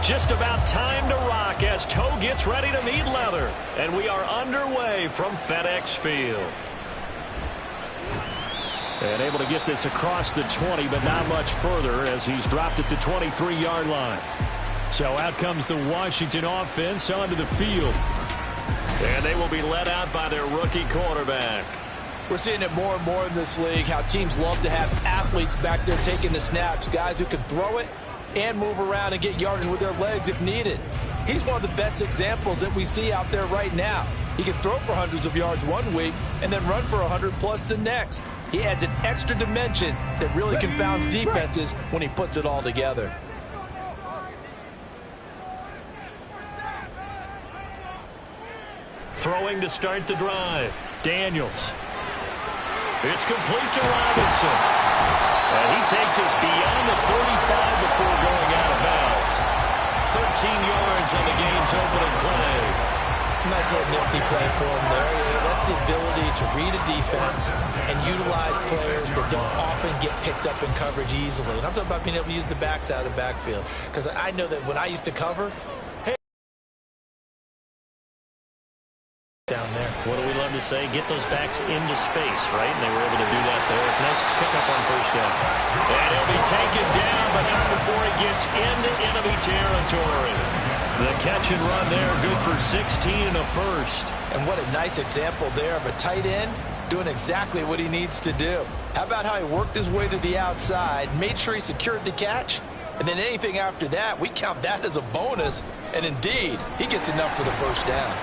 Just about time to rock as toe gets ready to meet leather. And we are underway from FedEx Field. And able to get this across the 20, but not much further as he's dropped it to 23-yard line. So out comes the Washington offense onto the field. And they will be led out by their rookie quarterback. We're seeing it more and more in this league, how teams love to have athletes back there taking the snaps, guys who can throw it and move around and get yardage with their legs if needed. He's one of the best examples that we see out there right now. He can throw for hundreds of yards one week and then run for 100+ the next. He adds an extra dimension that really confounds defenses when he puts it all together. Throwing to start the drive. Daniels. It's complete to Robinson. And he takes us beyond the 35 before going out of bounds. 13 yards on the game's opening play. Nice little nifty play for him there. That's the ability to read a defense and utilize players that don't often get picked up in coverage easily. And I'm talking about being able to use the backs out of the backfield. Because I know that when I used to cover, down there. What do we love to say? Get those backs into space, right? And they were able to do that there. Nice pickup on first down. And he'll be taken down, but not before he gets into enemy territory. The catch and run there, good for 16 and a first. And what a nice example there of a tight end doing exactly what he needs to do. How about how he worked his way to the outside, made sure he secured the catch, and then anything after that, we count that as a bonus. And indeed, he gets enough for the first down.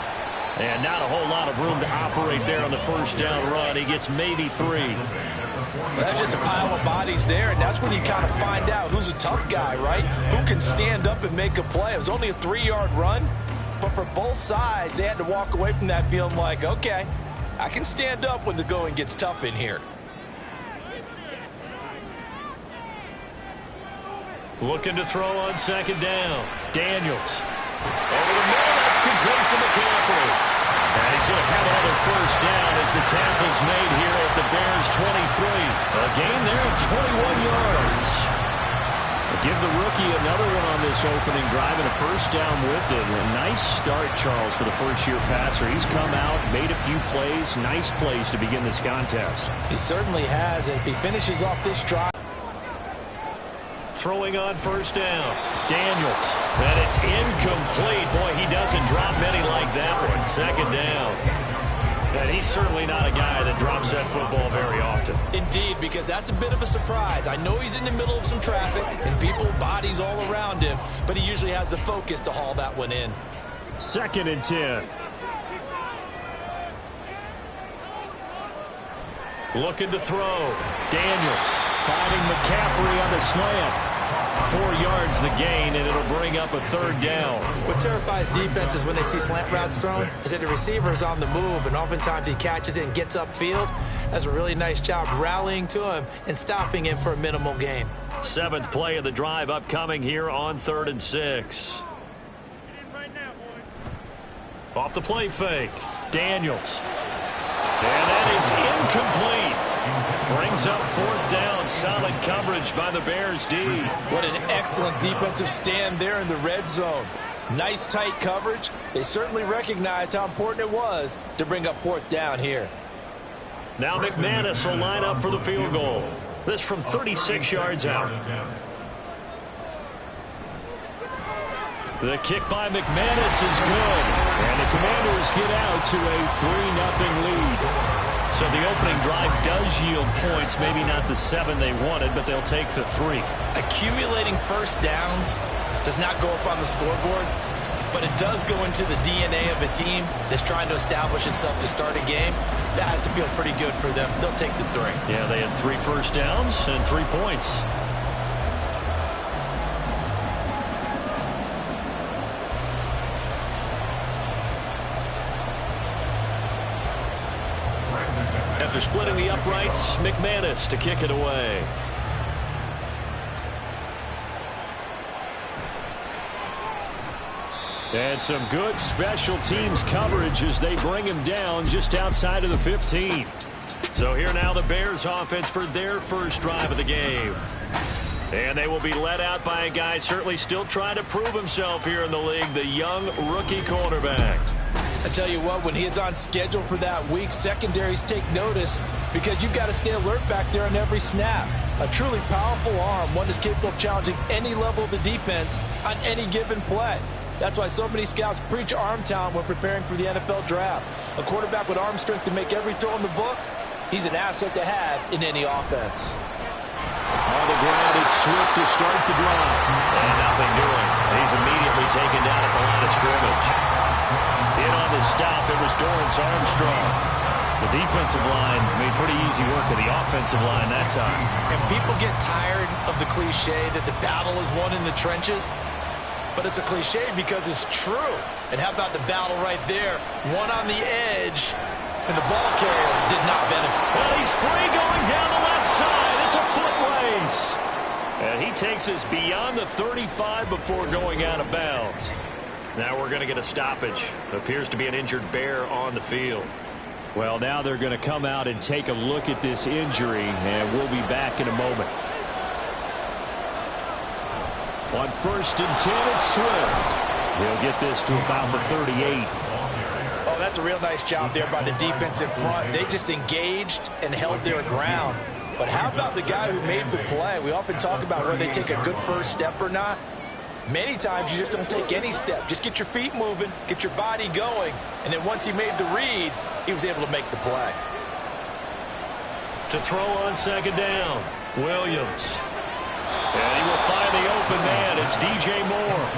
And not a whole lot of room to operate there on the first down run. He gets maybe 3. Well, that's just a pile of bodies there, and that's when you kind of find out who's a tough guy, right? Who can stand up and make a play. It was only a 3-yard run, but for both sides, they had to walk away from that feeling like, okay, I can stand up when the going gets tough in here. Looking to throw on second down. Daniels. Over the middle, that's complete to McCaffrey. And he's going to have another first down as the tackle's made here at the Bears 23. A gain there of 21 yards. Give the rookie another one on this opening drive and a first down with it. A nice start, Charles, for the first-year passer. He's come out, made a few plays, nice plays to begin this contest. He certainly has, and if he finishes off this drive. Throwing on first down. Daniels. And it's incomplete. Boy, he doesn't drop many like that one. Second down. And he's certainly not a guy that drops that football very often. Indeed, because that's a bit of a surprise. I know he's in the middle of some traffic and people, bodies all around him, but he usually has the focus to haul that one in. 2nd and 10. Looking to throw. Daniels finding McCaffrey on the slant. 4 yards the gain, and it'll bring up a third down. What terrifies defenses when they see slant routes thrown is that the receiver is on the move, and oftentimes he catches it and gets upfield. Does a really nice job rallying to him and stopping him for a minimal gain. 7th play of the drive upcoming here on 3rd and 6. Off the play fake. Daniels. And that is incomplete. Brings up 4th down. Solid coverage by the Bears D. What an excellent defensive stand there in the red zone. Nice tight coverage. They certainly recognized how important it was to bring up 4th down here. Now McManus will line up for the field goal. This from 36 yards out. The kick by McManus is good. And the Commanders get out to a 3-0 lead. So the opening drive does yield points, maybe not the 7 they wanted, but they'll take the 3. Accumulating first downs does not go up on the scoreboard, but it does go into the DNA of a team that's trying to establish itself to start a game. That has to feel pretty good for them. They'll take the 3. Yeah, they had 3 first downs and 3 points. After splitting the uprights, McManus to kick it away. And some good special teams coverage as they bring him down just outside of the 15. So here now the Bears offense for their first drive of the game. And they will be led out by a guy certainly still trying to prove himself here in the league, the young rookie cornerback. I tell you what, when he is on schedule for that week, secondaries take notice because you've got to stay alert back there on every snap. A truly powerful arm, one that's capable of challenging any level of the defense on any given play. That's why so many scouts preach arm talent when preparing for the NFL draft. A quarterback with arm strength to make every throw in the book, he's an asset to have in any offense. On the ground, it's Swift to start the drive. And nothing doing. He's immediately taken down at the line of scrimmage. In on the stop, it was Dorrance Armstrong. The defensive line made pretty easy work of the offensive line that time. And people get tired of the cliche that the battle is won in the trenches. But it's a cliche because it's true. And how about the battle right there? One on the edge, and the ball carrier did not benefit. Well, he's free going down the left side. It's a foot race. And he takes us beyond the 35 before going out of bounds. Now we're going to get a stoppage. Appears to be an injured Bear on the field. Well, now they're going to come out and take a look at this injury, and we'll be back in a moment. On 1st and 10, it's Swift. He'll get this to about the 38. Oh, that's a real nice job there by the defensive front. They just engaged and held their ground. But how about the guy who made the play? We often talk about whether they take a good first step or not. Many times you just don't take any step. Just get your feet moving, get your body going, and then once he made the read, he was able to make the play. To throw on 2nd down, Williams. And he will find the open man. It's DJ Moore.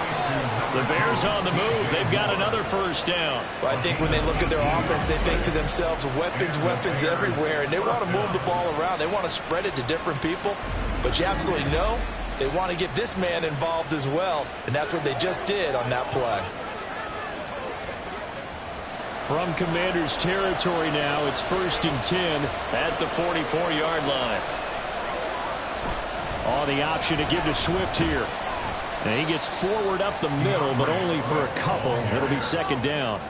The Bears on the move. They've got another 1st down. Well, I think when they look at their offense, they think to themselves, weapons, weapons everywhere, and they want to move the ball around. They want to spread it to different people, but you absolutely know they want to get this man involved as well, and that's what they just did on that play. From Commanders territory now, it's 1st and 10 at the 44-yard line. On the option to give to Swift here. And he gets forward up the middle, but only for a couple. It'll be 2nd down.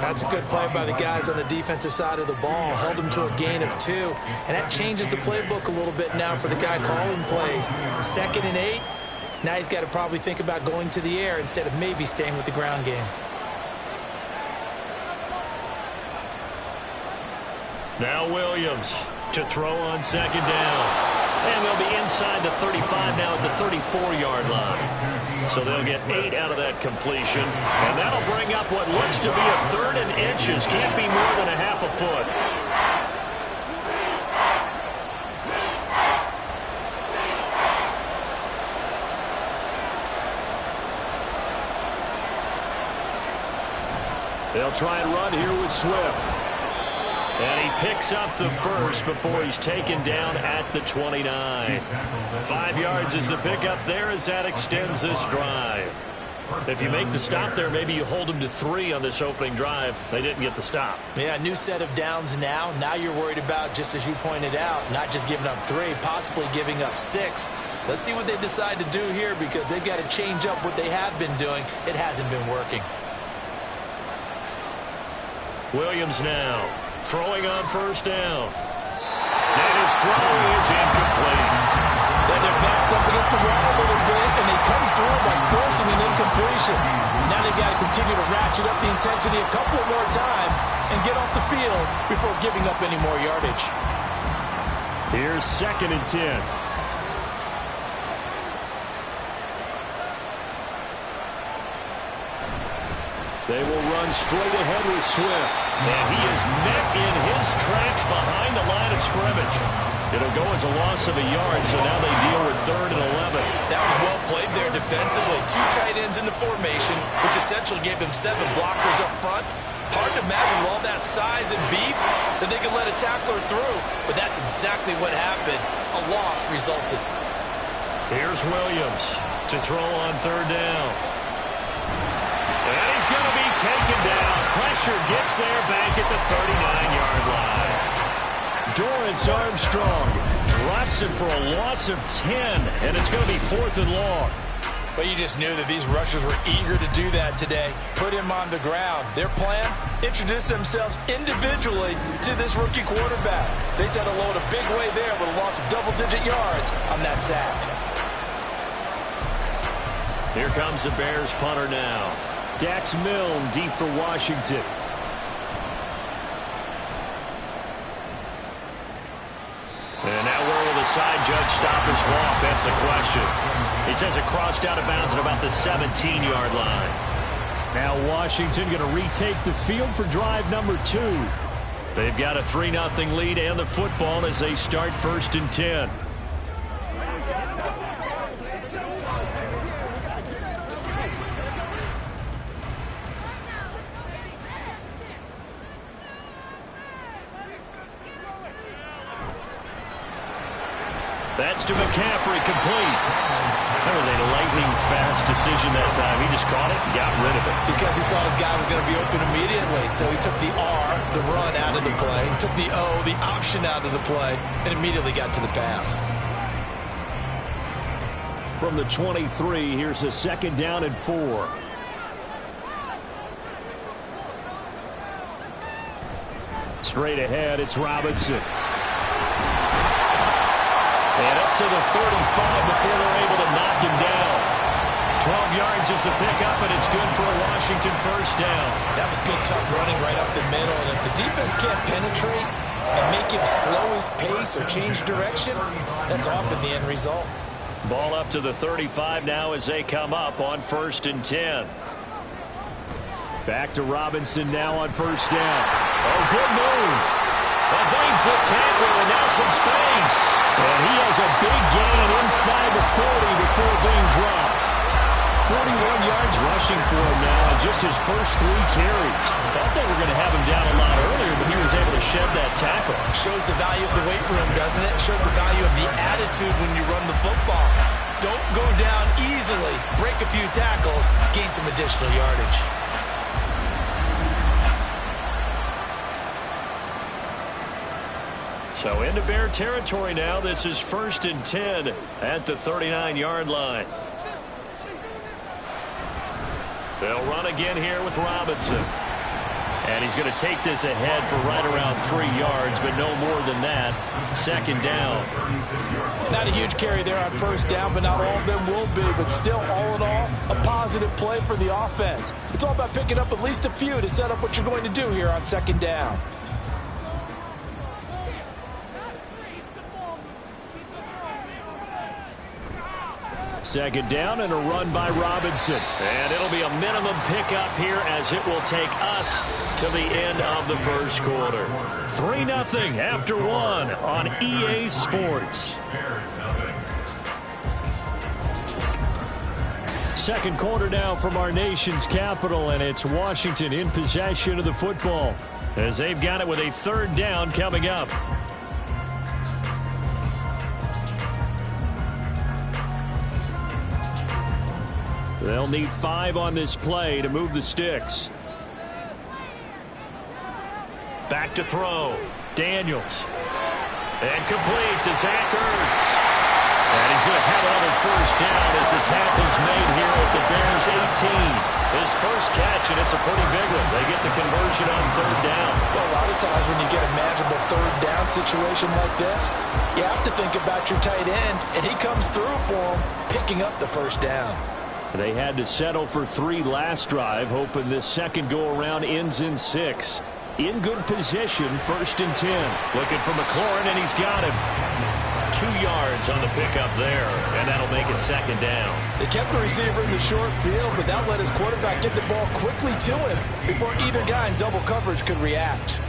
That's a good play by the guys on the defensive side of the ball. Held him to a gain of 2. And that changes the playbook a little bit now for the guy calling plays. 2nd and 8. Now he's got to probably think about going to the air instead of maybe staying with the ground game. Now Williams to throw on 2nd down. And they'll be inside the 35 now at the 34-yard line. So they'll get 8 out of that completion. And that'll bring up what looks to be a 3rd and inches. Can't be more than a half a foot. They'll try and run here with Swift. And he picks up the 1st before he's taken down at the 29. 5 yards is the pickup there as that extends this drive. If you make the stop there, maybe you hold them to 3 on this opening drive. They didn't get the stop. Yeah, new set of downs now. Now you're worried about, just as you pointed out, not just giving up 3, possibly giving up 6. Let's see what they decide to do here because they've got to change up what they have been doing. It hasn't been working. Williams now. Throwing on 1st down. And his throw is incomplete. Then their back's up against the wall a little bit, and they come through by forcing an incompletion. Now they've got to continue to ratchet up the intensity a couple of more times and get off the field before giving up any more yardage. Here's 2nd and 10. They will run straight ahead with Swift. And he is met in his tracks behind the line of scrimmage. It'll go as a loss of a yard, so now they deal with 3rd and 11. That was well played there defensively. 2 tight ends in the formation, which essentially gave them 7 blockers up front. Hard to imagine with all that size and beef that they could let a tackler through. But that's exactly what happened. A loss resulted. Here's Williams to throw on 3rd down. And he's going to be taken down. Pressure gets there back at the 39-yard line. Dorrance Armstrong drops him for a loss of 10, and it's going to be 4th and long. But you just knew that these rushers were eager to do that today. Put him on the ground. Their plan, introduce themselves individually to this rookie quarterback. They said hello in a big way there with a loss of double-digit yards on that sack. Here comes the Bears punter now. Dax Milne deep for Washington. And now where will the side judge stop his walk? That's the question. He says it crossed out of bounds at about the 17-yard line. Now Washington going to retake the field for drive number 2. They've got a 3-0 lead and the football as they start 1st and 10. That's to McCaffrey, complete. That was a lightning-fast decision that time. He just caught it and got rid of it. Because he saw his guy was going to be open immediately. So he took the R, the run, out of the play. He took the O, the option, out of the play, and immediately got to the pass. From the 23, here's a 2nd down and 4. Straight ahead, it's Robinson. And up to the 35 before they're able to knock him down. 12 yards is the pickup, and it's good for a Washington 1st down. That was good, tough running right up the middle. And if the defense can't penetrate and make him slow his pace or change direction, that's often the end result. Ball up to the 35 now as they come up on 1st and 10. Back to Robinson now on 1st down. Oh, good move. Evades the tackler, and now some space. And he has a big gain inside the 40 before being dropped. 41 yards rushing for him now on just his first 3 carries. Thought they were going to have him down a lot earlier, but he was able to shed that tackle. Shows the value of the weight room, doesn't it? Shows the value of the attitude when you run the football. Don't go down easily. Break a few tackles. Gain some additional yardage. So into Bear territory now. This is 1st and 10 at the 39-yard line. They'll run again here with Robinson. And he's going to take this ahead for right around 3 yards, but no more than that. 2nd down. Not a huge carry there on 1st down, but not all of them will be. But still, all in all, a positive play for the offense. It's all about picking up at least a few to set up what you're going to do here on 2nd down. 2nd down and a run by Robinson. And it'll be a minimum pickup here as it will take us to the end of the 1st quarter. 3-0 after 1 on EA Sports. 2nd quarter now from our nation's capital, and it's Washington in possession of the football as they've got it with a 3rd down coming up. They'll need 5 on this play to move the sticks. Back to throw. Daniels. And complete to Zach Ertz. And he's going to have another 1st down as the tackle's made here at the Bears 18. His first catch, and it's a pretty big one. They get the conversion on 3rd down. Well, a lot of times when you get a manageable 3rd down situation like this, you have to think about your tight end, and he comes through for him, picking up the 1st down. They had to settle for 3 last drive, hoping this second go-around ends in 6. In good position, 1st and 10. Looking for McLaurin, and he's got him. 2 yards on the pickup there, and that'll make it 2nd down. They kept the receiver in the short field, but that let his quarterback get the ball quickly to him before either guy in double coverage could react.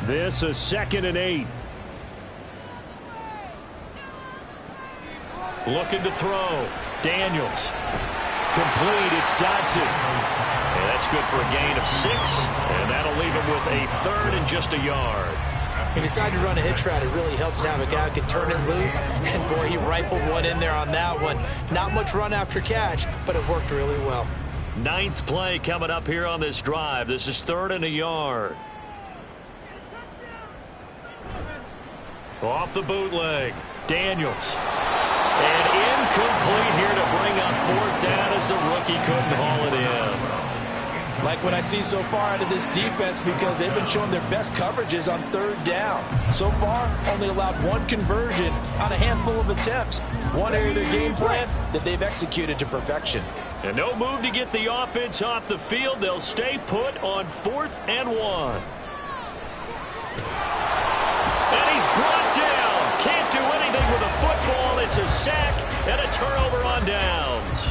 This a 2nd and 8. Looking to throw. Daniels. Complete. It's Dodson. And that's good for a gain of 6. And that'll leave him with a 3rd and just a yard. He decided to run a hitch route. It really helps to have a guy who can turn it loose. And, boy, he rifled one in there on that one. Not much run after catch, but it worked really well. 9th play coming up here on this drive. This is 3rd and a yard. Off the bootleg. Daniels. And incomplete here to bring up fourth down as the rookie couldn't haul it in. Like what I see so far out of this defense, because they've been showing their best coverages on third down. So far, only allowed one conversion on a handful of attempts. One area of their game plan that they've executed to perfection. And no move to get the offense off the field. They'll stay put on 4th and 1. And he's brought down. Can't do anything with a football. It's a sack and a turnover on downs.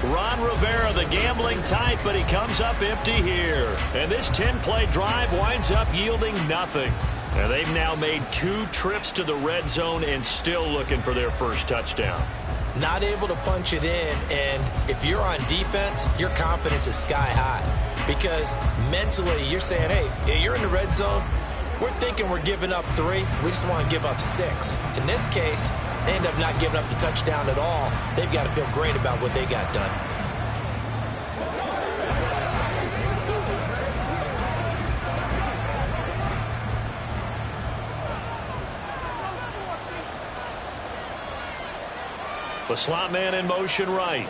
Ron Rivera, the gambling type, but he comes up empty here. And this 10-play drive winds up yielding nothing. And they've now made 2 trips to the red zone and still looking for their first touchdown. Not able to punch it in, and if you're on defense, your confidence is sky high. Because mentally, you're saying, hey, you're in the red zone. We're thinking we're giving up 3. We just want to give up 6. In this case, they end up not giving up the touchdown at all. They've got to feel great about what they got done. The slot man in motion right.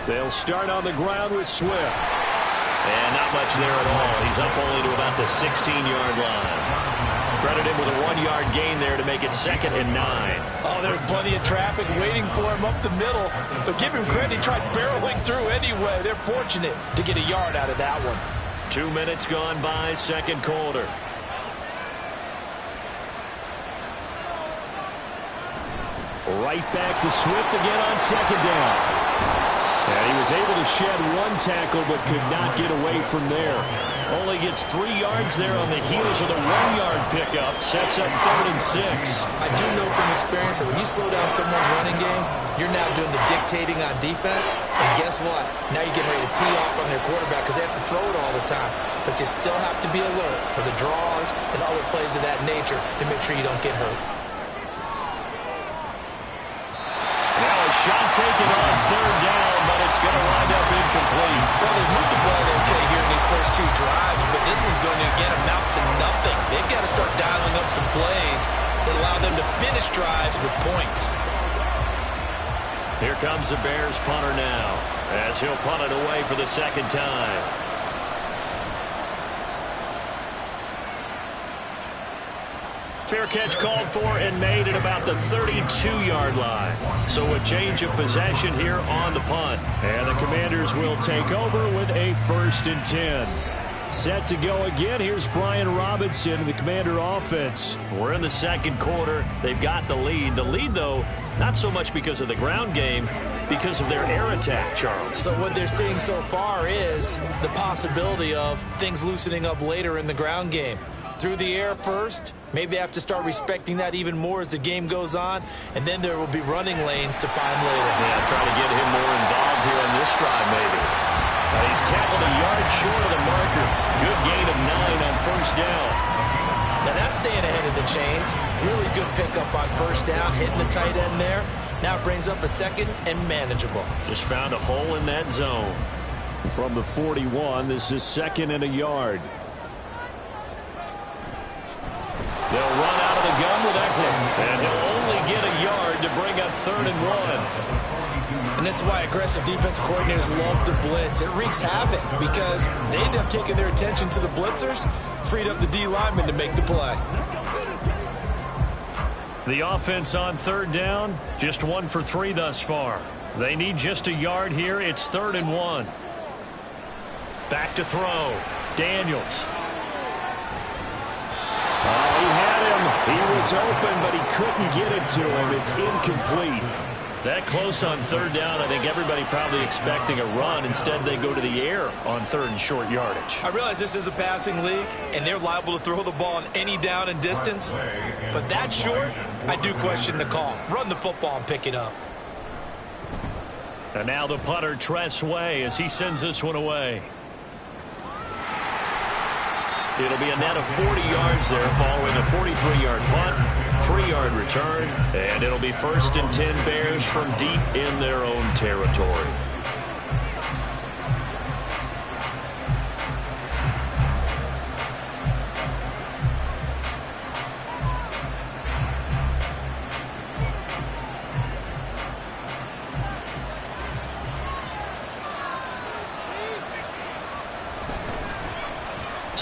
They'll start on the ground with Swift. And not much there at all. He's up only to about the 16-yard line. Credit him with a 1-yard gain there to make it 2nd and 9. Oh, there's plenty of traffic waiting for him up the middle. But give him credit, he tried barreling through anyway. They're fortunate to get a yard out of that one. 2 minutes gone by, second quarter. Right back to Swift again on 2nd down. And he was able to shed 1 tackle but could not get away from there. Only gets 3 yards there on the heels of the 1-yard pickup. Sets up 3rd and 6. I do know from experience that when you slow down someone's running game, you're now doing the dictating on defense. And guess what? Now you're getting ready to tee off on their quarterback because they have to throw it all the time. But you still have to be alert for the draws and other plays of that nature to make sure you don't get hurt. Now a shot taken on 3rd down, but it's going to wind up incomplete. Well, they moved the ball okay here in these first 2 drives, but this one's going to, again, amount to nothing. They've got to start dialing up some plays that allow them to finish drives with points. Here comes the Bears punter now, as he'll punt it away for the 2nd time. Fair catch called for and made at about the 32-yard line. So a change of possession here on the punt. And the Commanders will take over with a 1st and 10. Set to go again. Here's Brian Robinson, the Commander offense. We're in the 2nd quarter. They've got the lead. The lead, though, not so much because of the ground game, because of their air attack, Charles. So what they're seeing so far is the possibility of things loosening up later in the ground game. Through the air first. Maybe they have to start respecting that even more as the game goes on. And then there will be running lanes to find later. Yeah, try to get him more involved here on this drive, maybe. He's tackled a yard short of the marker. Good gain of 9 on 1st down. Now that's staying ahead of the chains. Really good pickup on 1st down, hitting the tight end there. Now it brings up a 2nd and manageable. Just found a hole in that zone. From the 41, this is 2nd and a yard. They'll run out of the gun with Eckler, and he'll only get a yard to bring up 3rd and 1. And this is why aggressive defensive coordinators love to blitz. It wreaks havoc because they end up taking their attention to the blitzers, freed up the D lineman to make the play. The offense on 3rd down, just 1 for 3 thus far. They need just a yard here. It's 3rd and 1. Back to throw. Daniels. He had him. He was open, but he couldn't get it to him. It's incomplete. That close on 3rd down, I think everybody probably expecting a run. Instead, they go to the air on 3rd and short yardage. I realize this is a passing league, and they're liable to throw the ball on any down and distance. But that short, I do question the call. Run the football and pick it up. And now the punter, Tress Way, as he sends this one away. It'll be a net of 40 yards there following a 43-yard punt, 3-yard return, and it'll be 1st and 10 Bears from deep in their own territory.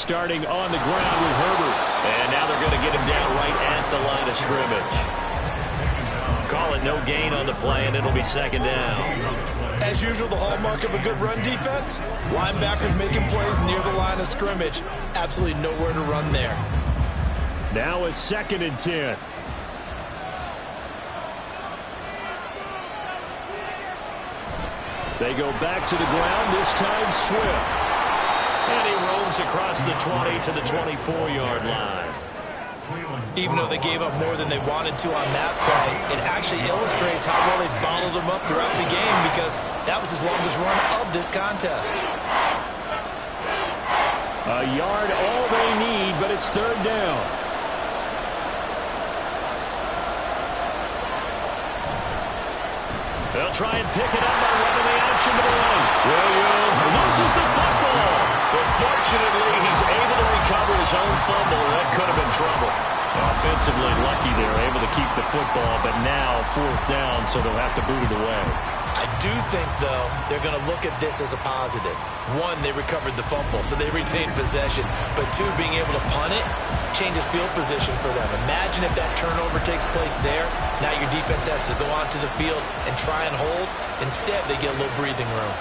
starting on the ground with Herbert. And now they're going to get him down right at the line of scrimmage. Call it no gain on the play, and it'll be second down. As usual, the hallmark of a good run defense, linebackers making plays near the line of scrimmage. Absolutely nowhere to run there. Now a 2nd and 10. They go back to the ground, this time Swift. And he roams across the 20 to the 24-yard line. Even though they gave up more than they wanted to on that play, it actually illustrates how well they bottled them up throughout the game, because that was his longest run of this contest. A yard all they need, but it's 3rd down. They'll try and pick it up by running the option to the right. Williams loses the football. But fortunately, he's able to recover his own fumble. That could have been trouble. Offensively lucky they're able to keep the football, but now 4th down, so they'll have to boot it away. I do think, though, they're going to look at this as a positive. 1, they recovered the fumble, so they retained possession. But 2, being able to punt it changes field position for them. Imagine if that turnover takes place there. Now your defense has to go onto the field and try and hold. Instead, they get a little breathing room.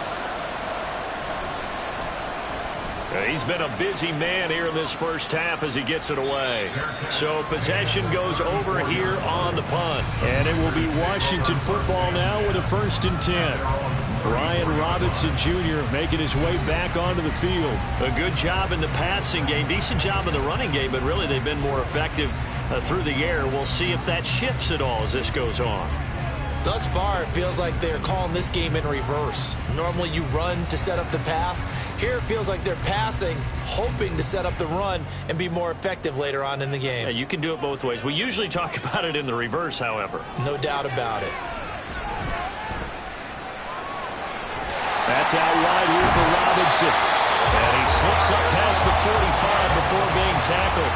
He's been a busy man here in this first half as he gets it away. So possession goes over here on the punt. And it will be Washington football now with a 1st and 10. Brian Robinson Jr. making his way back onto the field. A good job in the passing game, decent job in the running game, but really they've been more effective through the air. We'll see if that shifts at all as this goes on. Thus far, it feels like they're calling this game in reverse. Normally you run to set up the pass. Here it feels like they're passing, hoping to set up the run and be more effective later on in the game. Yeah, you can do it both ways. We usually talk about it in the reverse, however. No doubt about it. That's out wide here for Robinson. And he slips up past the 45 before being tackled.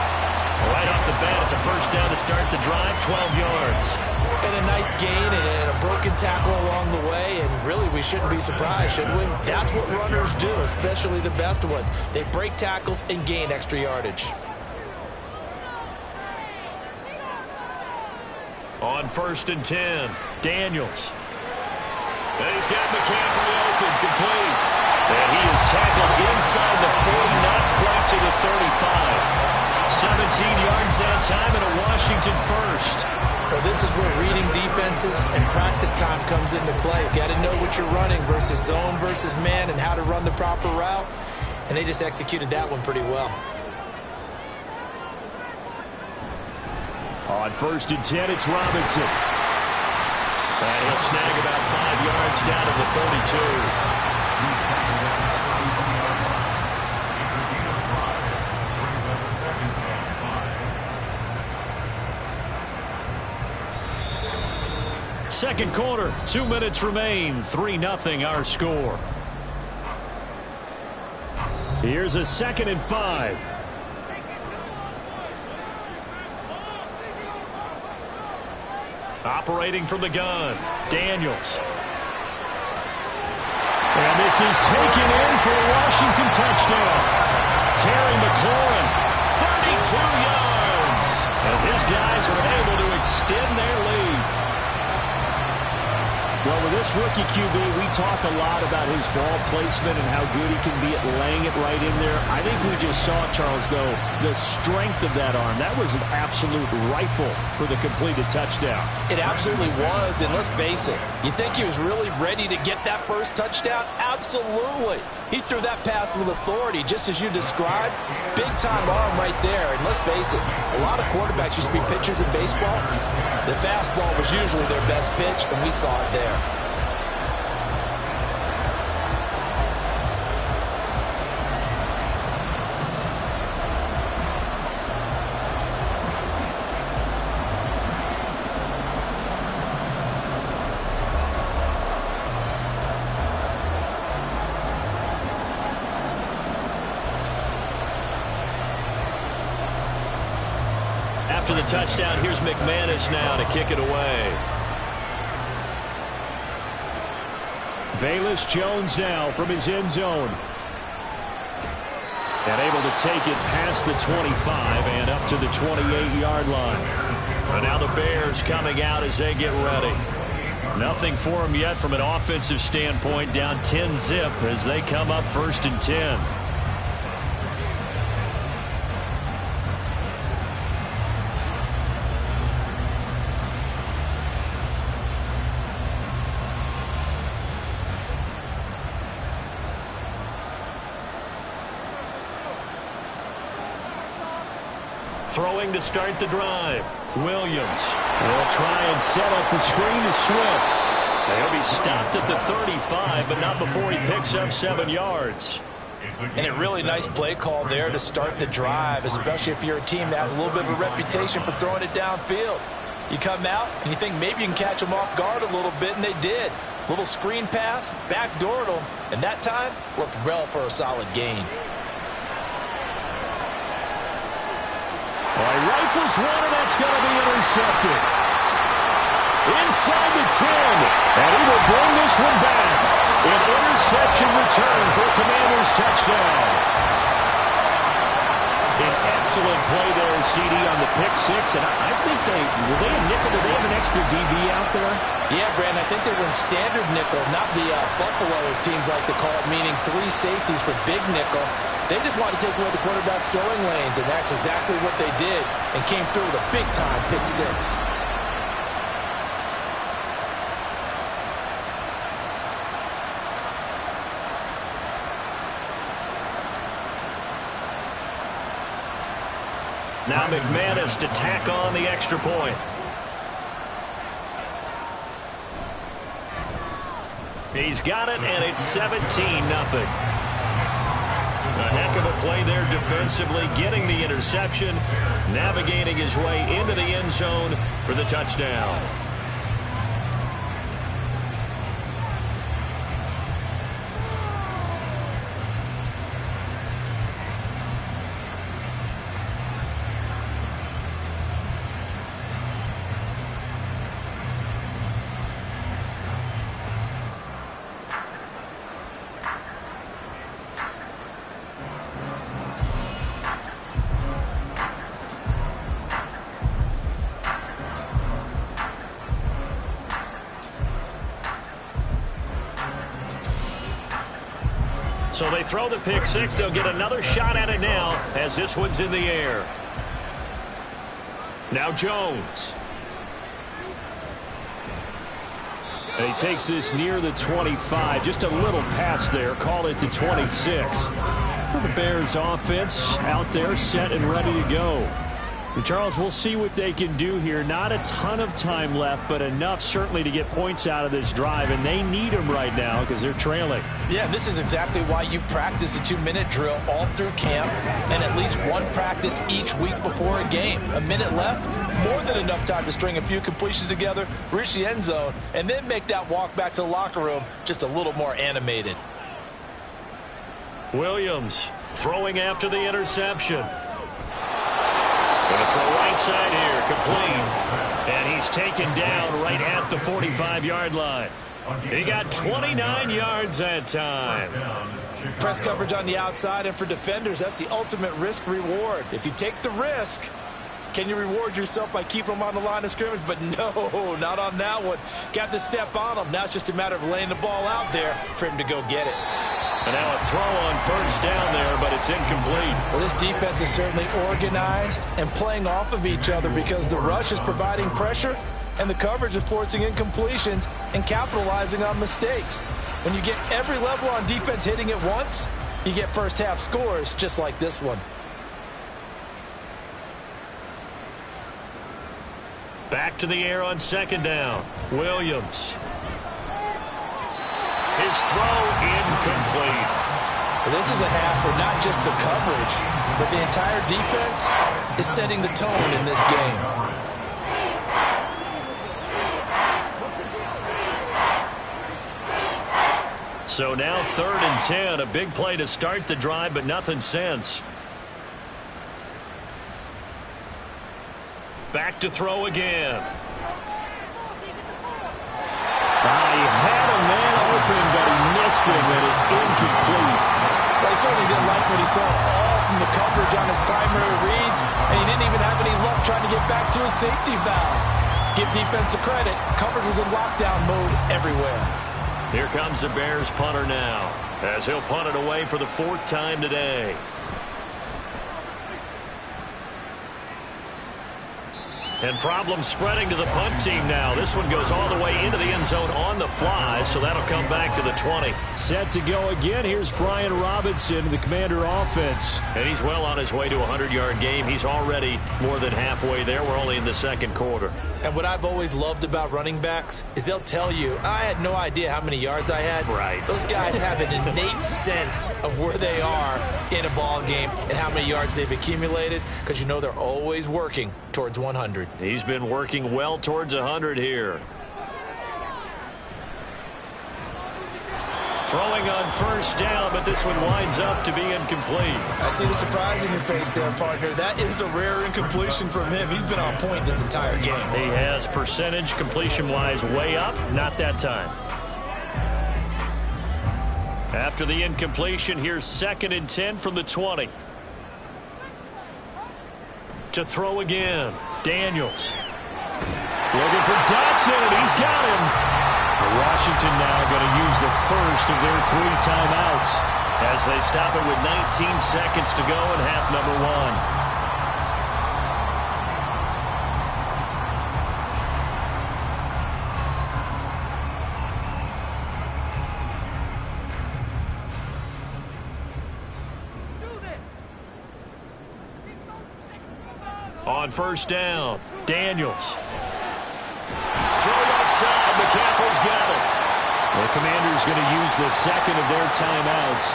Right off the bat, it's a 1st down to start the drive, 12 yards. And a nice gain and a broken tackle along the way, and really we shouldn't be surprised, should we? That's what runners do, especially the best ones. They break tackles and gain extra yardage. On 1st and 10, Daniels. And he's got McCaffrey open, complete. And he is tackled inside the 40, not quite to the 35. 17 yards that time and a Washington 1st. Well, this is where reading defenses and practice time comes into play. You've got to know what you're running versus zone versus man and how to run the proper route. And they just executed that one pretty well. On 1st and 10, it's Robinson. And he'll snag about 5 yards down to the 42. Second quarter, 2 minutes remain, 3-0 our score. Here's a 2nd and 5. Operating from the gun, Daniels. And this is taken in for a Washington touchdown. Terry McLaurin, 32 yards, as his guys are able to extend their lead. Well, with this rookie QB, we talk a lot about his ball placement and how good he can be at laying it right in there. I think we just saw, Charles, though, the strength of that arm. That was an absolute rifle for the completed touchdown. It absolutely was, and let's face it, you think he was really ready to get that first touchdown? Absolutely. He threw that pass with authority, just as you described. Big-time arm right there, and let's face it, a lot of quarterbacks used to be pitchers in baseball. The fastball was usually their best pitch, and we saw it there. After the touchdown, here's McManus now to kick it away. Velus Jones now from his end zone. And able to take it past the 25 and up to the 28-yard line. And now the Bears coming out as they get ready. Nothing for them yet from an offensive standpoint. Down 10-zip as they come up 1st and 10. Throwing to start the drive. Williams will try and set up the screen to Swift. He'll be stopped at the 35, but not before he picks up 7 yards. And a really nice play call there to start the drive, especially if you're a team that has a little bit of a reputation for throwing it downfield. You come out and you think maybe you can catch them off guard a little bit, and they did. Little screen pass, backdoored them, and that time worked well for a solid gain. Well, he rifles one, and that's going to be intercepted. Inside the 10, and he will bring this one back. An interception return for a Commanders touchdown. An excellent play there, CD, on the pick six, and I think were they a nickel? Did they have an extra DB out there? Yeah, Brandon, I think they went standard nickel, not the Buffalo, as teams like to call it, meaning 3 safeties for big nickel. They just want to take away the quarterback's throwing lanes, and that's exactly what they did and came through with a big-time pick six. Now McManus to tack on the extra point. He's got it, and it's 17-0. A heck of a play there defensively, getting the interception, navigating his way into the end zone for the touchdown. So they throw the pick six. They'll get another shot at it now as this one's in the air. Now Jones. And he takes this near the 25. Just a little pass there. Call it the 26. The Bears offense out there set and ready to go. And Charles, we'll see what they can do here. Not a ton of time left, but enough certainly to get points out of this drive, and they need them right now because they're trailing. Yeah, this is exactly why you practice a 2-minute drill all through camp and at least one practice each week before a game. A minute left, more than enough time to string a few completions together, reach the end zone, and then make that walk back to the locker room just a little more animated. Williams throwing after the interception. Going to throw right side here, complete. And he's taken down right at the 45-yard line. He got 29 yards that time. Press coverage on the outside, and for defenders, that's the ultimate risk reward. If you take the risk, can you reward yourself by keeping them on the line of scrimmage? But no, not on that one. Got to step on them. Now it's just a matter of laying the ball out there for him to go get it. And now a throw on first down there, but it's incomplete. Well, this defense is certainly organized and playing off of each other because the rush is providing pressure and the coverage is forcing incompletions and capitalizing on mistakes. When you get every level on defense hitting it once, you get first half scores just like this one. Back to the air on second down. Williams. His throw incomplete. Well, this is a half where not just the coverage, but the entire defense is setting the tone in this game. So now 3rd and 10. A big play to start the drive, but nothing since. Back to throw again. He had a man open, but he missed him, and it's incomplete. Well, he certainly didn't like what he saw all from the coverage on his primary reads, and he didn't even have any luck trying to get back to his safety valve. Give defense a credit. Coverage was in lockdown mode everywhere. Here comes the Bears punter now, as he'll punt it away for the 4th time today. And problems spreading to the punt team now. This one goes all the way into the end zone on the fly, so that'll come back to the 20. Set to go again. Here's Brian Robinson, the Commander offense. And he's well on his way to a 100-yard game. He's already more than halfway there. We're only in the 2nd quarter. And what I've always loved about running backs is they'll tell you, I had no idea how many yards I had. Right. Those guys have an innate sense of where they are in a ball game and how many yards they've accumulated, because you know they're always working towards 100. He's been working well towards 100 here. Throwing on 1st down, but this one winds up to be incomplete. I see the surprise in your face there, partner. That is a rare incompletion from him. He's been on point this entire game. He has percentage completion-wise way up, not that time. After the incompletion, here's 2nd and 10 from the 20. To throw again, Daniels. Looking for Dotson, and he's got him. Washington now going to use the first of their 3 timeouts as they stop it with 19 seconds to go in half number 1. On 1st down, Daniels. Throw left side. McCaffrey's got it. The Commanders going to use the 2nd of their timeouts.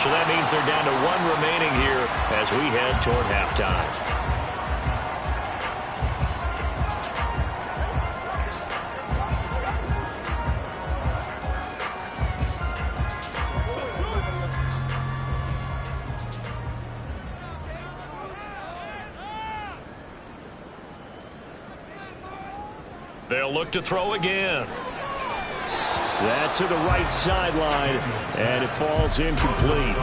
So that means they're down to 1 remaining here as we head toward halftime. They'll look to throw again. That's to the right sideline, and it falls incomplete.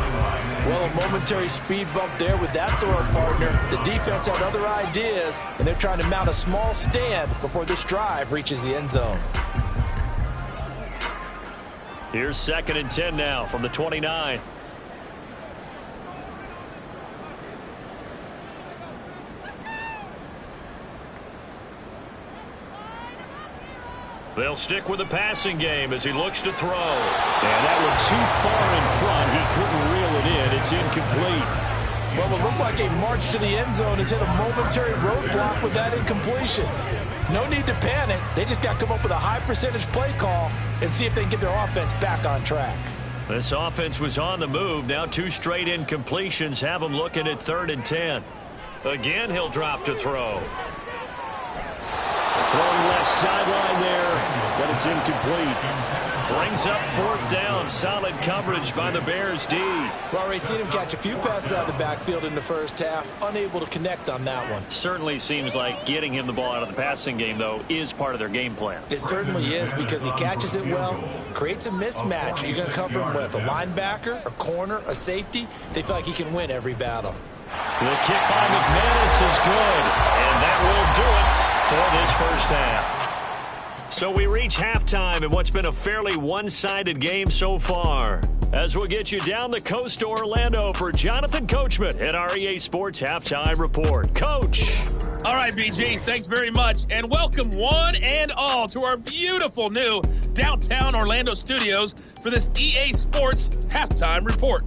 Well, a momentary speed bump there with that throw, partner. The defense had other ideas, and they're trying to mount a small stand before this drive reaches the end zone. Here's 2nd and 10 now from the 29. They'll stick with the passing game as he looks to throw. And that one too far in front. He couldn't reel it in. It's incomplete. Well, it looked like a march to the end zone has hit a momentary roadblock with that incompletion. No need to panic. They just got to come up with a high percentage play call and see if they can get their offense back on track. This offense was on the move. Now 2 straight incompletions have them looking at 3rd and 10. Again, he'll drop to throw. Throwing left sideline there, but it's incomplete. Brings up 4th down. Solid coverage by the Bears D. Well, already seen him catch a few passes out of the backfield in the first half. Unable to connect on that one. Certainly seems like getting him the ball out of the passing game, though, is part of their game plan. It certainly is, because he catches it well, creates a mismatch. You're going to cover him with a linebacker, a corner, a safety. They feel like he can win every battle. The kick by McManus is good, and that will do it for this first half. So we reach halftime in what's been a fairly one-sided game so far. As we'll get you down the coast to Orlando for Jonathan Coachman at our EA Sports Halftime Report. Coach. All right, BG, thanks very much. And welcome one and all to our beautiful new downtown Orlando studios for this EA Sports Halftime Report.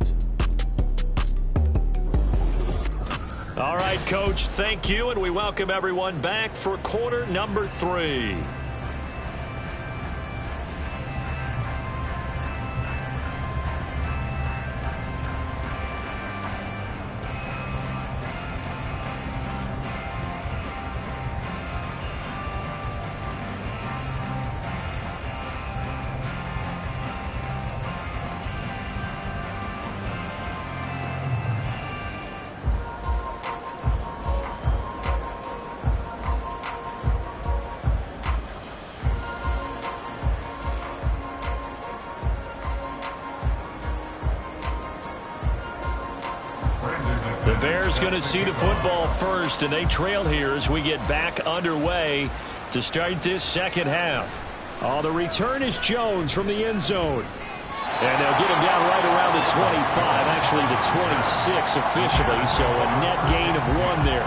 All right, Coach, thank you, and we welcome everyone back for quarter number 3. The Bears going to see the football first, and they trail here as we get back underway to start this second half. Oh, the return is Jones from the end zone. And they'll get him down right around the 25, actually the 26 officially, so a net gain of 1 there.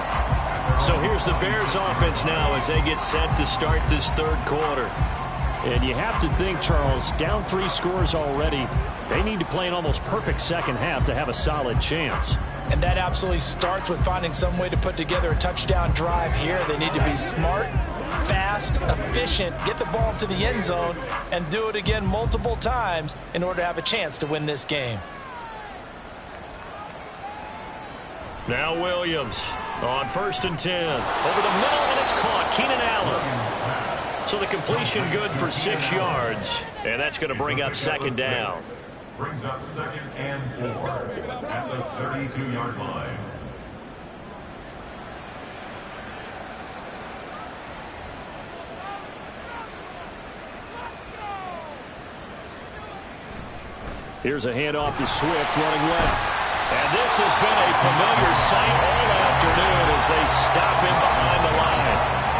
So here's the Bears offense now as they get set to start this third quarter. And you have to think, Charles, down 3 scores already. They need to play an almost perfect second half to have a solid chance. And that absolutely starts with finding some way to put together a touchdown drive here. They need to be smart, fast, efficient, get the ball to the end zone, and do it again multiple times in order to have a chance to win this game. Now Williams on 1st and 10. Over the middle, and it's caught. Keenan Allen. So the completion good for 6 yards, and that's going to bring up second down. Brings up 2nd and 4 at the 32-yard line. Here's a handoff to Swift running left. And this has been a familiar sight all afternoon as they stop him behind the line.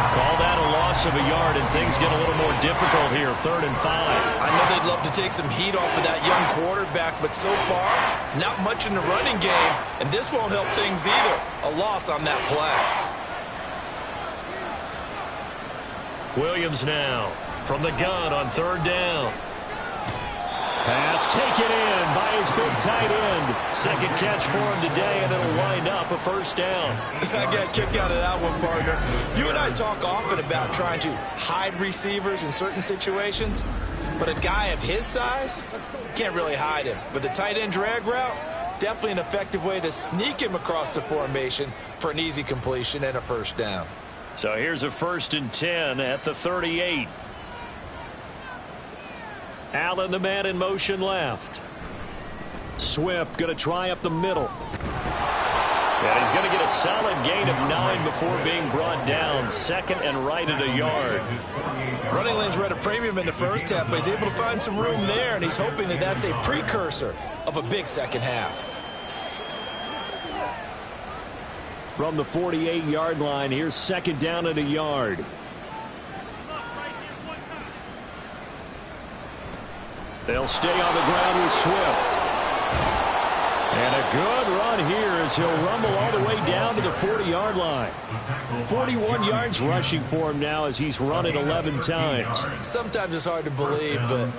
Call that a loss of a yard, and things get a little more difficult here, 3rd and 5. I know they'd love to take some heat off of that young quarterback, but so far, not much in the running game, and this won't help things either. A loss on that play. Williams now from the gun on 3rd down. Pass taken in by his big tight end. Second catch for him today, and it'll wind up a 1st down. I got a kick out of that one, partner. You and I talk often about trying to hide receivers in certain situations, but a guy of his size can't really hide him. But the tight end drag route, definitely an effective way to sneak him across the formation for an easy completion and a 1st down. So here's a 1st and 10 at the 38. Allen, the man in motion left. Swift going to try up the middle. And he's going to get a solid gain of 9 before being brought down. 2nd and right at a yard. Running lanes were at a premium in the first half, but he's able to find some room there, and he's hoping that that's a precursor of a big second half. From the 48-yard line, here's 2nd down at a yard. They'll stay on the ground with Swift. And a good run here as he'll rumble all the way down to the 40-yard line. 41 yards rushing for him now as he's run it 11 times. Sometimes it's hard to believe, but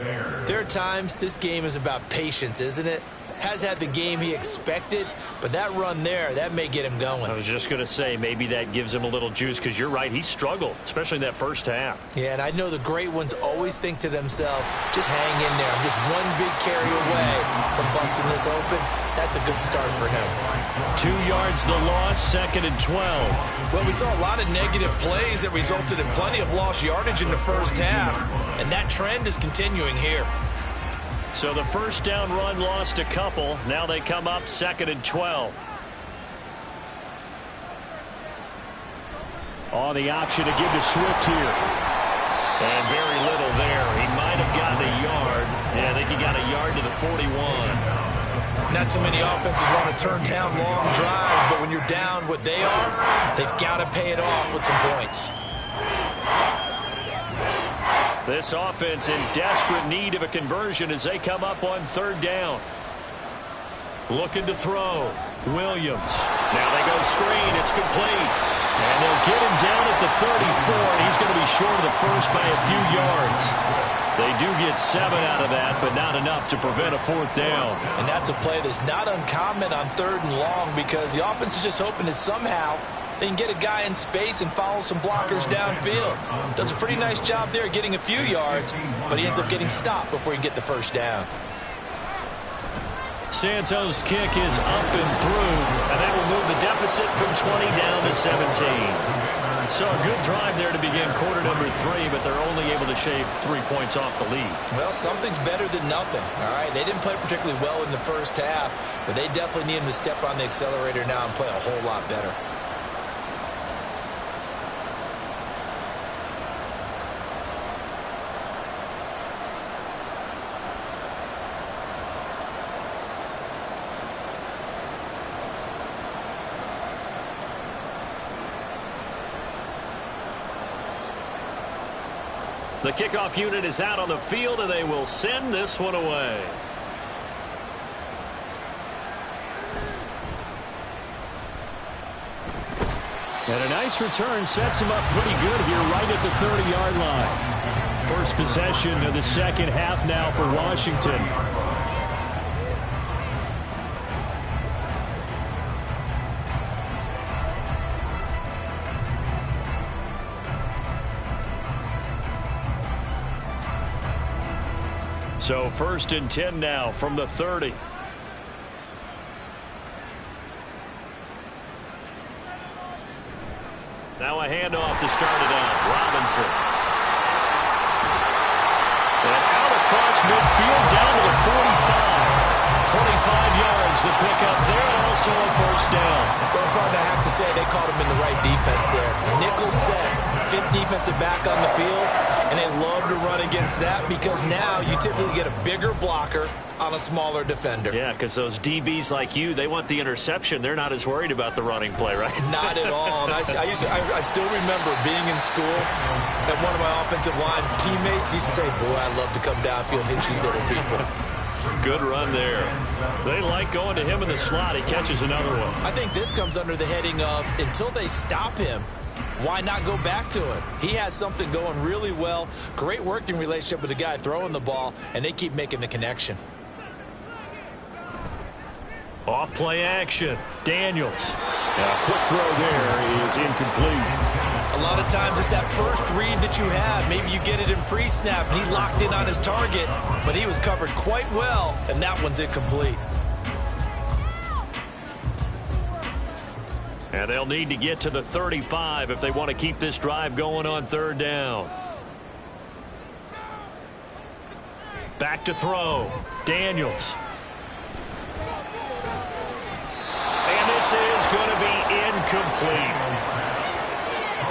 there are times this game is about patience, isn't it? Has had the game he expected, but that run there, that may get him going. I was just going to say, maybe that gives him a little juice, because you're right, he struggled, especially in that first half. Yeah, and I know the great ones always think to themselves, just hang in there. I'm just one big carry away from busting this open. That's a good start for him. 2 yards the loss, 2nd and 12. Well, we saw a lot of negative plays that resulted in plenty of lost yardage in the first half, and that trend is continuing here. So the 1st down run lost a couple. Now they come up 2nd and 12. Oh, the option to give to Swift here. And very little there. He might have gotten a yard. Yeah, I think he got a yard to the 41. Not too many offenses want to turn down long drives, but when you're down what they are, they've got to pay it off with some points. This offense in desperate need of a conversion as they come up on 3rd down. Looking to throw. Williams. Now they go screen. It's complete. And they'll get him down at the 34, and he's going to be short of the 1st by a few yards. They do get 7 out of that, but not enough to prevent a 4th down. And that's a play that's not uncommon on 3rd and long, because the offense is just hoping that somehow they can get a guy in space and follow some blockers downfield. Does a pretty nice job there getting a few yards, but he ends up getting stopped before he can get the 1st down. Santos' kick is up and through, and that will move the deficit from 20 down to 17. So a good drive there to begin quarter number 3, but they're only able to shave 3 points off the lead. Well, something's better than nothing, all right? They didn't play particularly well in the first half, but they definitely need him to step on the accelerator now and play a whole lot better. The kickoff unit is out on the field, and they will send this one away. And a nice return sets him up pretty good here right at the 30-yard line. First possession of the second half now for Washington. So 1st and 10 now from the 30. Now a handoff to start it out. Robinson. And out across midfield down to the 45. 25 yards the pickup there, and also a first down. Well, partner, I have to say they caught him in the right defense there. Nickel set, 5th defensive back on the field, and they love to run against that because now you typically get a bigger blocker on a smaller defender. Yeah, because those DBs like you, they want the interception. They're not as worried about the running play, right? Not at all. And I still remember being in school, and one of my offensive line teammates used to say, boy, I love to come downfield and hit you little people. Good run there. They like going to him in the slot. He catches another one. I think this comes under the heading of until they stop him, why not go back to him? He has something going really well. Great working relationship with the guy throwing the ball, and they keep making the connection. Off play action. Daniels. A quick throw there is incomplete. A lot of times it's that first read that you have. Maybe you get it in pre-snap, and he locked in on his target, but he was covered quite well, and that one's incomplete. And they'll need to get to the 35 if they want to keep this drive going on 3rd down. Back to throw. Daniels. And this is going to be incomplete.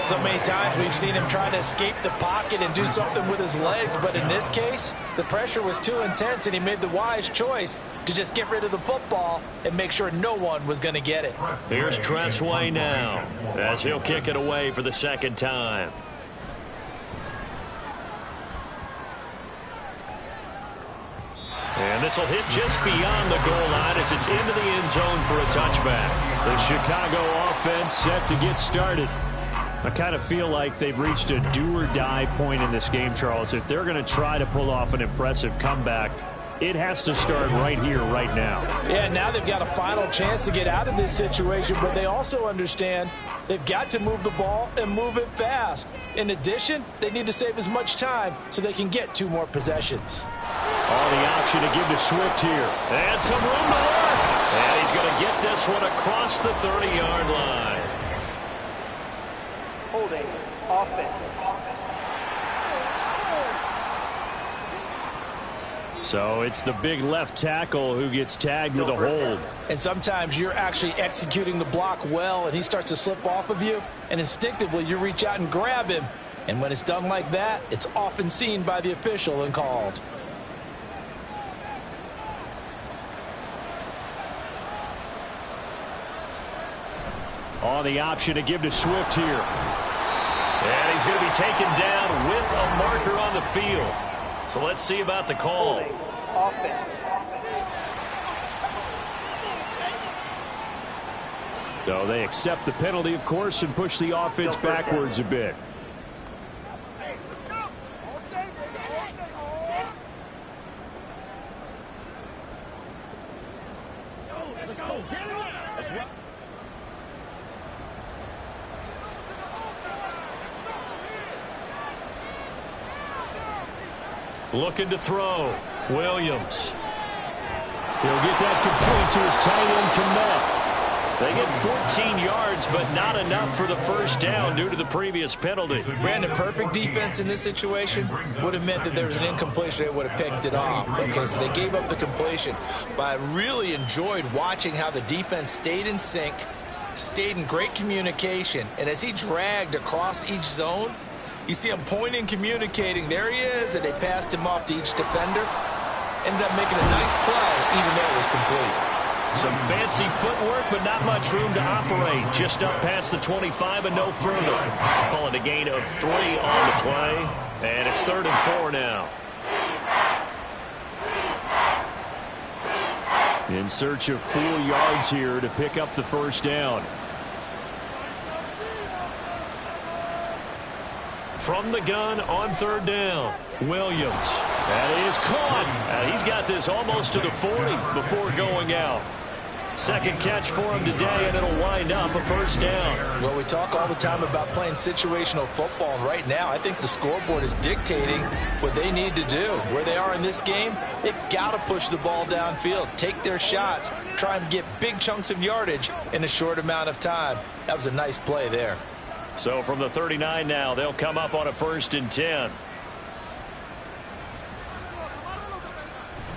So many times we've seen him try to escape the pocket and do something with his legs, but in this case, the pressure was too intense, and he made the wise choice to just get rid of the football and make sure no one was going to get it. Here's Tressway now as he'll kick it away for the 2nd time. And this will hit just beyond the goal line as it's into the end zone for a touchback. The Chicago offense set to get started. I kind of feel like they've reached a do-or-die point in this game, Charles. If they're going to try to pull off an impressive comeback, it has to start right here, right now. Yeah, now they've got a final chance to get out of this situation, but they also understand they've got to move the ball and move it fast. In addition, they need to save as much time so they can get 2 more possessions. Oh, the option to give to Swift here. And some room to work. And he's going to get this one across the 30-yard line. Holding offense. So it's the big left tackle who gets tagged with a hold. And sometimes you're actually executing the block well, and he starts to slip off of you, and instinctively you reach out and grab him. And when it's done like that, it's often seen by the official and called. Oh, the option to give to Swift here. And he's going to be taken down with a marker on the field. So let's see about the call. Offense. So they accept the penalty, of course, and push the offense backwards a bit. Looking to throw. Williams. He'll get that complete to his tight end, Kmet. They get 14 yards, but not enough for the first down due to the previous penalty. Brandon, perfect defense in this situation would have meant that there was an incompletion. They would have picked it off. Okay, so they gave up the completion. But I really enjoyed watching how the defense stayed in sync, stayed in great communication, and as he dragged across each zone, you see him pointing, communicating. There he is, and they passed him off to each defender. Ended up making a nice play, even though it was complete. Some fancy footwork, but not much room to operate. Just up past the 25 and no further. Calling a gain of 3 on the play. And it's 3rd and 4 now. In search of 4 yards here to pick up the first down. From the gun on 3rd down, Williams. That is caught. He's got this almost to the 40 before going out. Second catch for him today, and it'll wind up a first down. Well, we talk all the time about playing situational football, and right now I think the scoreboard is dictating what they need to do. Where they are in this game, they've got to push the ball downfield, take their shots, try and get big chunks of yardage in a short amount of time. That was a nice play there. So from the 39 now, they'll come up on a 1st and 10.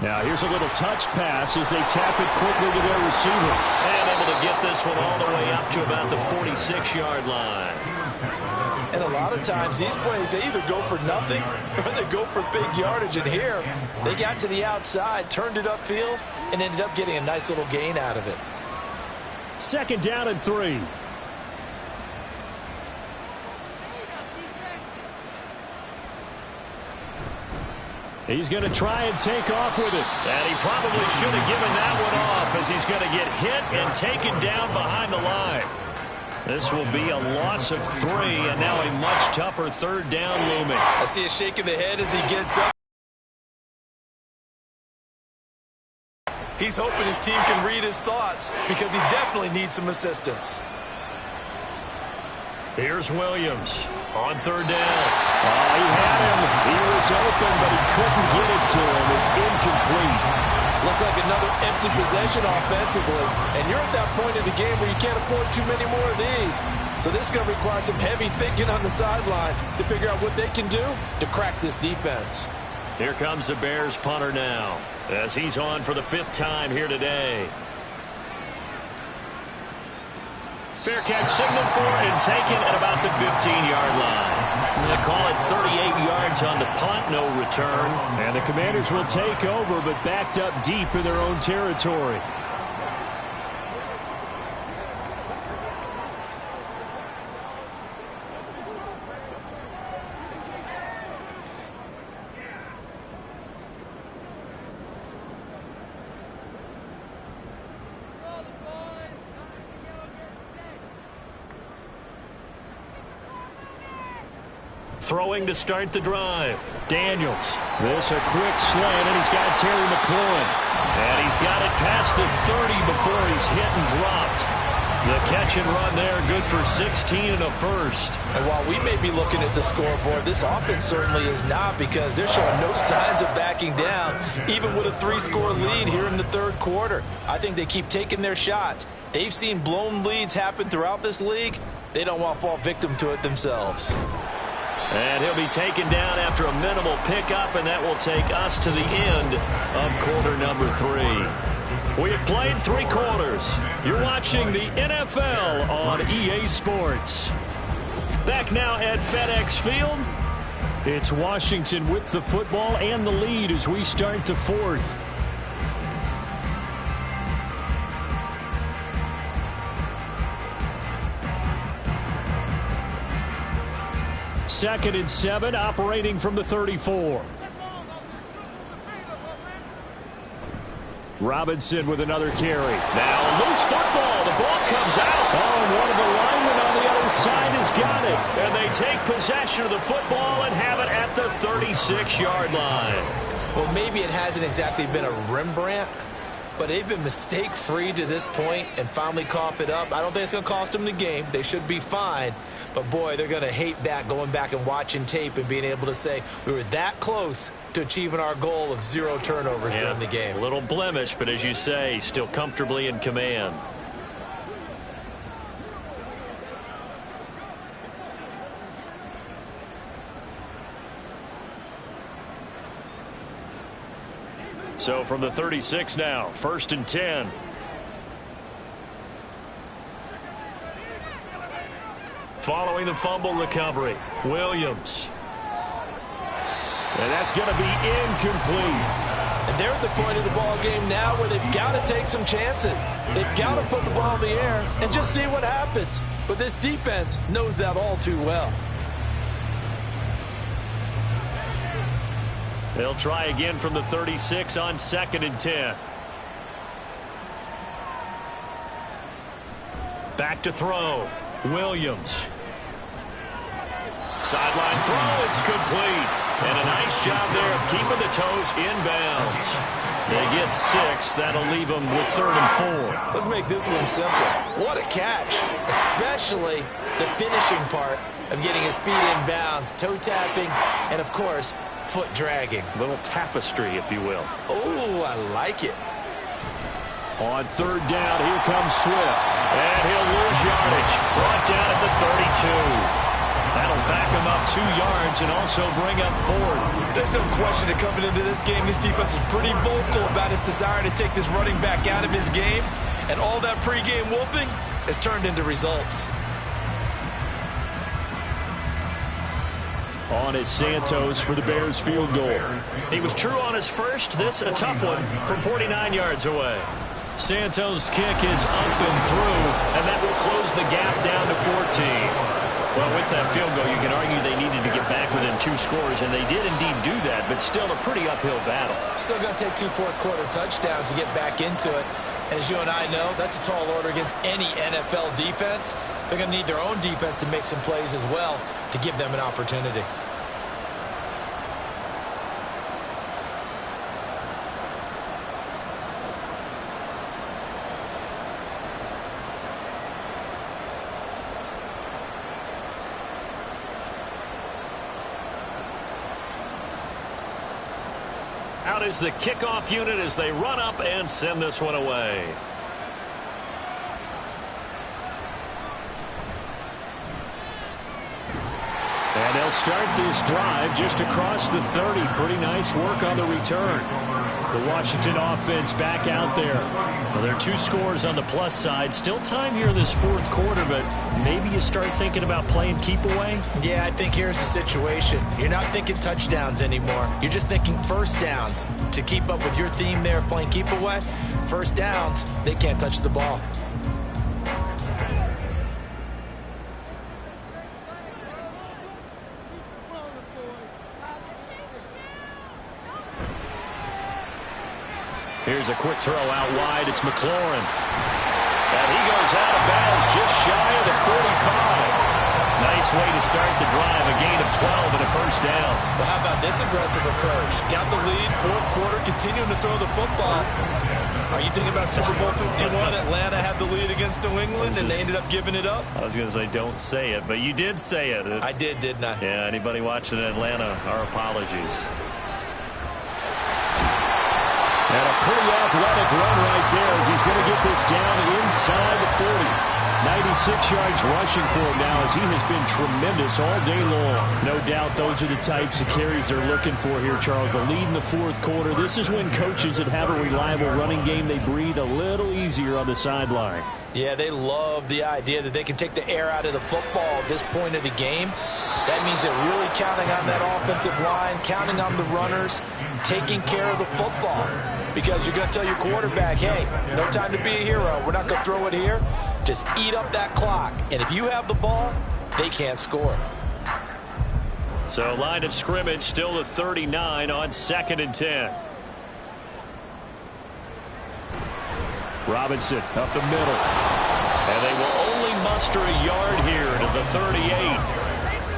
Now here's a little touch pass as they tap it quickly to their receiver. And able to get this one all the way up to about the 46-yard line. And a lot of times these plays, they either go for nothing or they go for big yardage. And here, they got to the outside, turned it upfield, and ended up getting a nice little gain out of it. 2nd down and 3. He's going to try and take off with it. And he probably should have given that one off as he's going to get hit and taken down behind the line. This will be a loss of 3, and now a much tougher 3rd down looming. I see a shake of the head as he gets up. He's hoping his team can read his thoughts because he definitely needs some assistance. Here's Williams on 3rd down. He had him. He was open, but he couldn't get it to him. It's incomplete. Looks like another empty possession offensively. And you're at that point in the game where you can't afford too many more of these. So this is going to require some heavy thinking on the sideline to figure out what they can do to crack this defense. Here comes the Bears punter now as he's on for the 5th time here today. Fair catch signaled for and taken at about the 15-yard line. They call it 38 yards on the punt, no return. And the Commanders will take over, but backed up deep in their own territory. Throwing to start the drive. Daniels. This a quick slant, and he's got Terry McLaurin. And he's got it past the 30 before he's hit and dropped. The catch and run there, good for 16 and a first. And while we may be looking at the scoreboard, this offense certainly is not, because they're showing no signs of backing down, even with a 3-score lead here in the 3rd quarter. I think they keep taking their shots. They've seen blown leads happen throughout this league. They don't want to fall victim to it themselves. And he'll be taken down after a minimal pickup, and that will take us to the end of quarter number 3. We have played 3 quarters. You're watching the NFL on EA Sports. Back now at FedEx Field. It's Washington with the football and the lead as we start the 4th. Second and 7, operating from the 34. Robinson with another carry. Now a loose football. The ball comes out. Oh, and one of the linemen on the other side has got it. And they take possession of the football and have it at the 36-yard line. Well, maybe it hasn't exactly been a Rembrandt, but they've been mistake-free to this point and finally cough it up. I don't think it's going to cost them the game. They should be fine. But, boy, they're going to hate that, going back and watching tape and being able to say we were that close to achieving our goal of 0 turnovers during the game. A little blemish, but as you say, still comfortably in command. So from the 36 now, 1st and 10. Following the fumble recovery, Williams. And that's going to be incomplete. And they're at the point of the ball game now where they've got to take some chances. They've got to put the ball in the air and just see what happens. But this defense knows that all too well. They'll try again from the 36 on 2nd and 10. Back to throw. Williams. Sideline throw. It's complete. And a nice job there of keeping the toes inbounds. They get 6. That'll leave them with 3rd and 4. Let's make this one simple. What a catch, especially the finishing part of getting his feet in bounds, toe tapping, and of course, foot dragging. A little tapestry, if you will. Oh, I like it. On 3rd down, here comes Swift. And he'll lose yardage. Brought down at the 32. That'll back him up 2 yards and also bring up 4th. There's no question that coming into this game, this defense is pretty vocal about its desire to take this running back out of his game. And all that pregame wolfing has turned into results. On is Santos for the Bears field goal. He was true on his first. This a tough one from 49 yards away. Santos' kick is up and through, and that will close the gap down to 14. Well, with that field goal, you can argue they needed to get back within 2 scores, and they did indeed do that, but still a pretty uphill battle. Still going to take 2 fourth-quarter touchdowns to get back into it. And as you and I know, that's a tall order against any NFL defense. They're going to need their own defense to make some plays as well to give them an opportunity. Out is the kickoff unit as they run up and send this one away. And they'll start this drive just across the 30. Pretty nice work on the return. The Washington offense back out there. Well, there are 2 scores on the plus side. Still time here in this 4th quarter, but maybe you start thinking about playing keep away? Yeah, I think here's the situation. You're not thinking touchdowns anymore. You're just thinking first downs. To keep up with your theme there, playing keep away, first downs, they can't touch the ball. Here's a quick throw out wide. It's McLaurin. And he goes out of bounds just shy of the 45. Nice way to start the drive. A gain of 12 and a first down. Well, how about this aggressive approach? Got the lead, 4th quarter, continuing to throw the football. Are you thinking about Super Bowl 51? Atlanta had the lead against New England, and they ended up giving it up? I was going to say don't say it, but you did say it. I did, didn't I? Yeah, anybody watching Atlanta, our apologies. And a pretty athletic run right there as he's going to get this down inside the 40. 96 yards rushing for him now as he has been tremendous all day long. No doubt those are the types of carries they're looking for here, Charles. The lead in the 4th quarter. This is when coaches that have a reliable running game, they breathe a little easier on the sideline. Yeah, they love the idea that they can take the air out of the football at this point of the game. That means they're really counting on that offensive line, counting on the runners, taking care of the football. Because you're going to tell your quarterback, hey, no time to be a hero. We're not going to throw it here. Just eat up that clock. And if you have the ball, they can't score. So line of scrimmage still at 39 on 2nd and 10. Robinson up the middle. And they will only muster a yard here to the 38.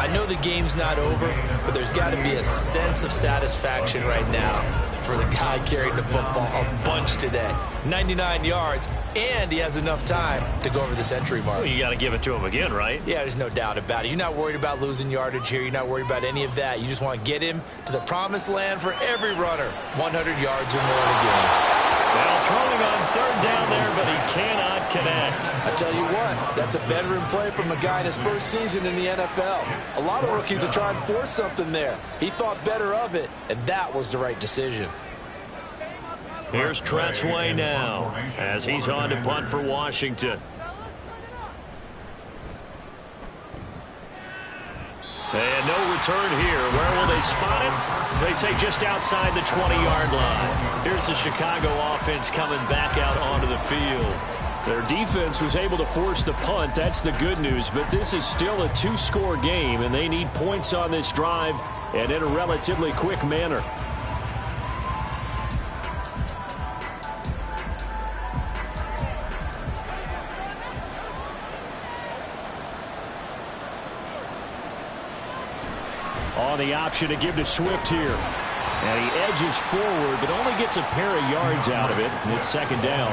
I know the game's not over, but there's got to be a sense of satisfaction right now for the guy carrying the football a bunch today. 99 yards, and he has enough time to go over the century mark. Well, you got to give it to him again, right? Yeah, there's no doubt about it. You're not worried about losing yardage here. You're not worried about any of that. You just want to get him to the promised land for every runner. 100 yards or more in a game. Now throwing on 3rd down there, but he cannot connect. I tell you what, that's a veteran play from a guy in his first season in the NFL. A lot of rookies are trying to force something there. He thought better of it, and that was the right decision. Here's Tressway now as he's on to punt for Washington. And no return here. Where will they spot it? They say just outside the 20-yard line. Here's the Chicago offense coming back out onto the field. Their defense was able to force the punt. That's the good news. But this is still a two-score game, and they need points on this drive and in a relatively quick manner. On the option to give to Swift here. And he edges forward, but only gets a pair of yards out of it. And it's second down.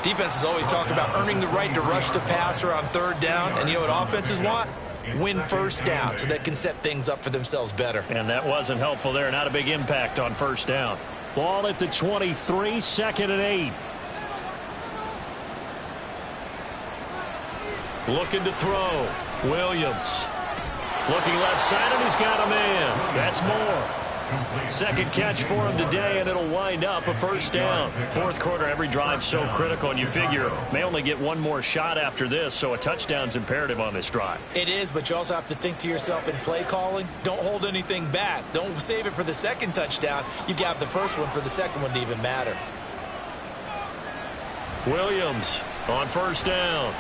Defenses always talk about earning the right to rush the passer on third down. And you know what offenses want? Win first down so they can set things up for themselves better. And that wasn't helpful there. Not a big impact on first down. Ball at the 23, 2nd and 8. Looking to throw. Williams. Looking left side, and he's got a man. That's more. Second catch for him today, and it'll wind up a first down. Fourth quarter, every drive's so critical, and you figure may only get one more shot after this, so a touchdown's imperative on this drive. It is, but you also have to think to yourself in play calling, don't hold anything back. Don't save it for the second touchdown. You got the first one for the second one to even matter. Williams on first down.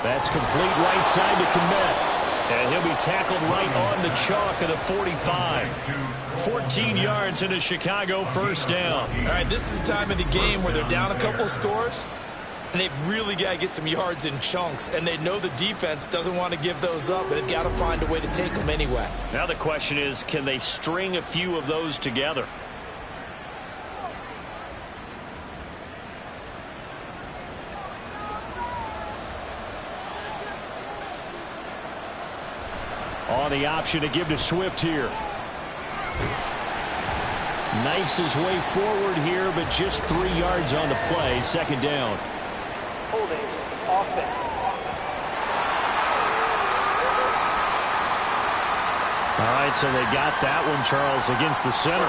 That's complete right side to Kmet. And he'll be tackled right on the chalk of the 45. 14 yards into Chicago, first down. All right, this is the time of the game where they're down a couple of scores, and they've really got to get some yards in chunks, and they know the defense doesn't want to give those up, but they've got to find a way to take them anyway. Now the question is, can they string a few of those together? On the option to give to Swift here. Knifes his way forward here, but just 3 yards on the play. Second down. Holding. Offense. All right, so they got that one, Charles, against the center.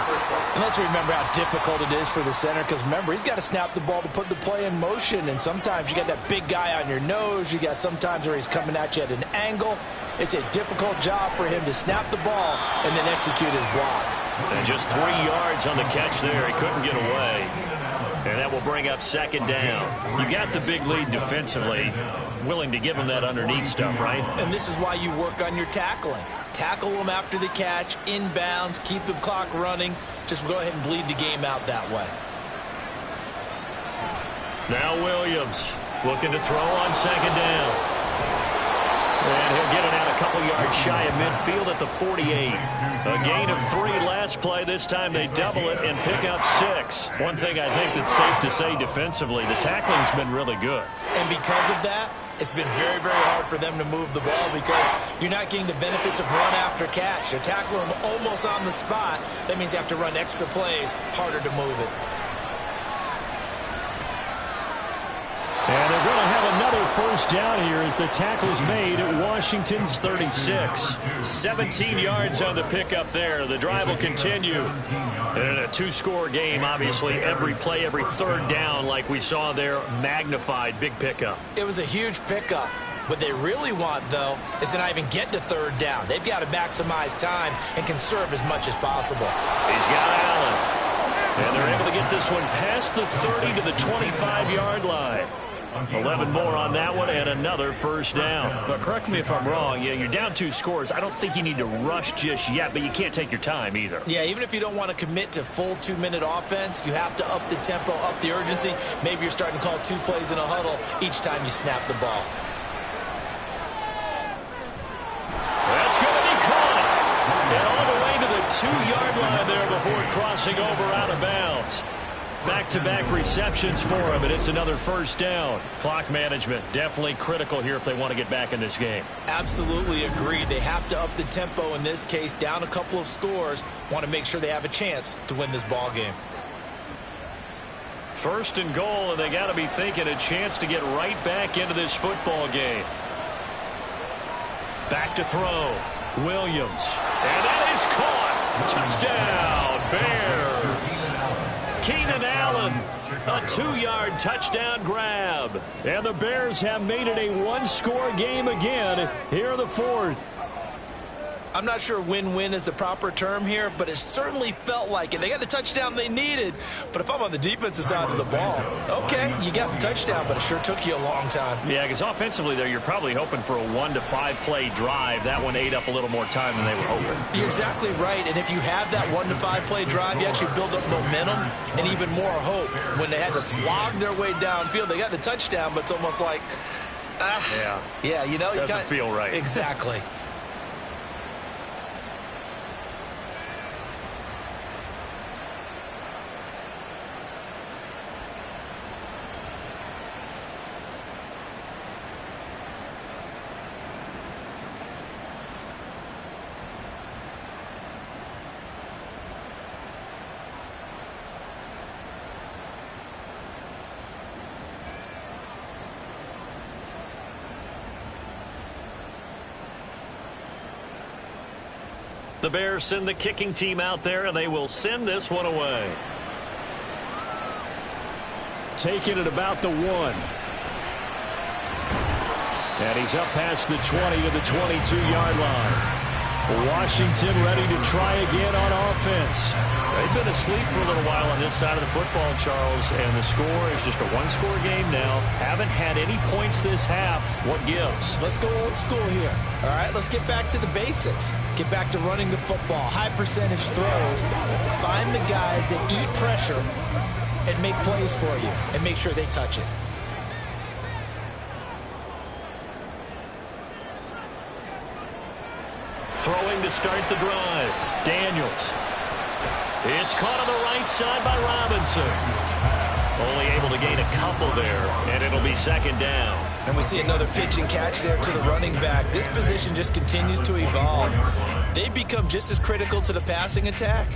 And let's remember how difficult it is for the center, because remember, he's got to snap the ball to put the play in motion, and sometimes you got that big guy on your nose. You got sometimes where he's coming at you at an angle. It's a difficult job for him to snap the ball and then execute his block. And just 3 yards on the catch there. He couldn't get away. And that will bring up second down. You got the big lead defensively. Willing to give him that underneath stuff, right? And this is why you work on your tackling. Tackle them after the catch, inbounds, keep the clock running. Just go ahead and bleed the game out that way. Now Williams looking to throw on second down. And he'll get it out a couple yards shy of midfield at the 48. A gain of 3 last play. This time they double it and pick up 6. One thing I think that's safe to say defensively, the tackling's been really good. And because of that, it's been very, very hard for them to move the ball because you're not getting the benefits of run after catch. They're tackling them almost on the spot. That means you have to run extra plays, harder to move it. And they're going to have another first down here as the tackle's made at Washington's 36. 17 yards on the pickup there. The drive will continue. And in a 2-score game, obviously, every play, every third down, like we saw there, magnified, big pickup. It was a huge pickup. What they really want, though, is to not even get to third down. They've got to maximize time and conserve as much as possible. He's got Allen. And they're able to get this one past the 30 to the 25-yard line. 11 more on that one and another first down. But correct me if I'm wrong. Yeah, you're down 2 scores. I don't think you need to rush just yet, but you can't take your time either. Yeah, even if you don't want to commit to full 2-minute offense, you have to up the tempo, up the urgency. Maybe you're starting to call 2 plays in a huddle each time you snap the ball. That's going to be caught. And all the way to the 2-yard line there before crossing over out of bounds. Back-to-back receptions for him, and it's another first down. Clock management definitely critical here if they want to get back in this game. Absolutely agree. They have to up the tempo in this case, down a couple of scores. Want to make sure they have a chance to win this ball game. First and goal, and they got to be thinking a chance to get right back into this football game. Back to throw. Williams. And that is caught. Touchdown, Bears. Keenan Allen, a 2-yard touchdown grab. And the Bears have made it a 1-score game again here in the 4th. I'm not sure win-win is the proper term here, but it certainly felt like it. They got the touchdown they needed, but if I'm on the defensive side of the ball, okay, you got the touchdown, but it sure took you a long time. Yeah, because offensively there, you're probably hoping for a 1 to 5 play drive. That one ate up a little more time than they were hoping. You're exactly right, and if you have that 1 to 5 play drive, you actually build up momentum and even more hope. When they had to slog their way downfield, they got the touchdown, but it's almost like, yeah, you know, doesn't feel right. Exactly. The Bears send the kicking team out there, and they will send this one away. Taking it about the 1. And he's up past the 20 to the 22-yard line. Washington ready to try again on offense. They've been asleep for a little while on this side of the football, Charles, and the score is just a one-score game now. Haven't had any points this half. What gives? Let's go old school here. All right, let's get back to the basics. Get back to running the football, high percentage throws. Find the guys that eat pressure and make plays for you and make sure they touch it. Throwing to start the drive. Daniels. It's caught on the right side by Robinson. Only able to gain a couple there, and it'll be second down. And we see another pitch and catch there to the running back. This position just continues to evolve. They become just as critical to the passing attack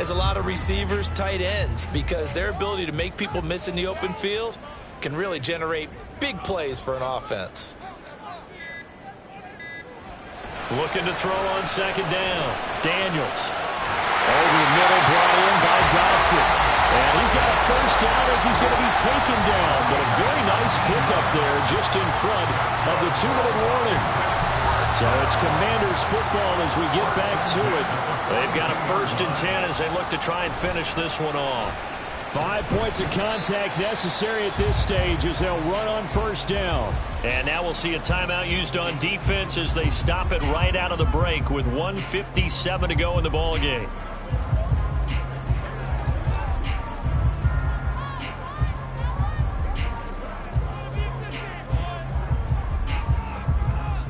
as a lot of receivers, tight ends, because their ability to make people miss in the open field can really generate big plays for an offense. Looking to throw on second down. Daniels. Over the middle, brought in by Dotson. And he's got a first down as he's going to be taken down. But a very nice pickup there just in front of the 2-minute warning. So it's Commanders football as we get back to it. They've got a 1st and 10 as they look to try and finish this one off. 5 points of contact necessary at this stage as they'll run on first down. And now we'll see a timeout used on defense as they stop it right out of the break with 1:57 to go in the ball game.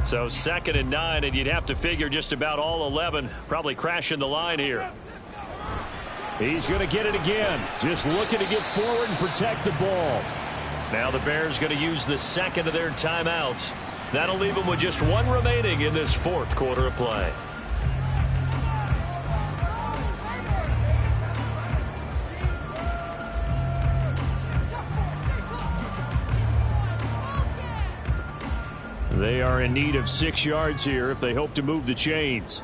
So 2nd and 9, and you'd have to figure just about all 11 probably crashing the line here. He's going to get it again. Just looking to get forward and protect the ball. Now the Bears going to use the second of their timeouts. That'll leave them with just one remaining in this 4th quarter of play. They are in need of 6 yards here if they hope to move the chains.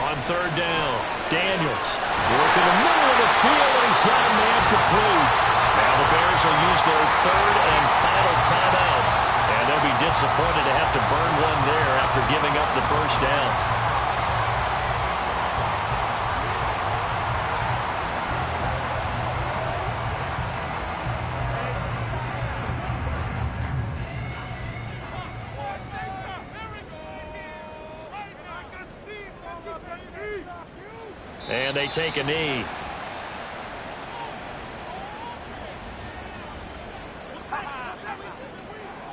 On 3rd down, Daniels. Working the middle of the field, and he's got a man complete. Now the Bears will use their 3rd and final timeout. And they'll be disappointed to have to burn one there after giving up the first down. And they take a knee.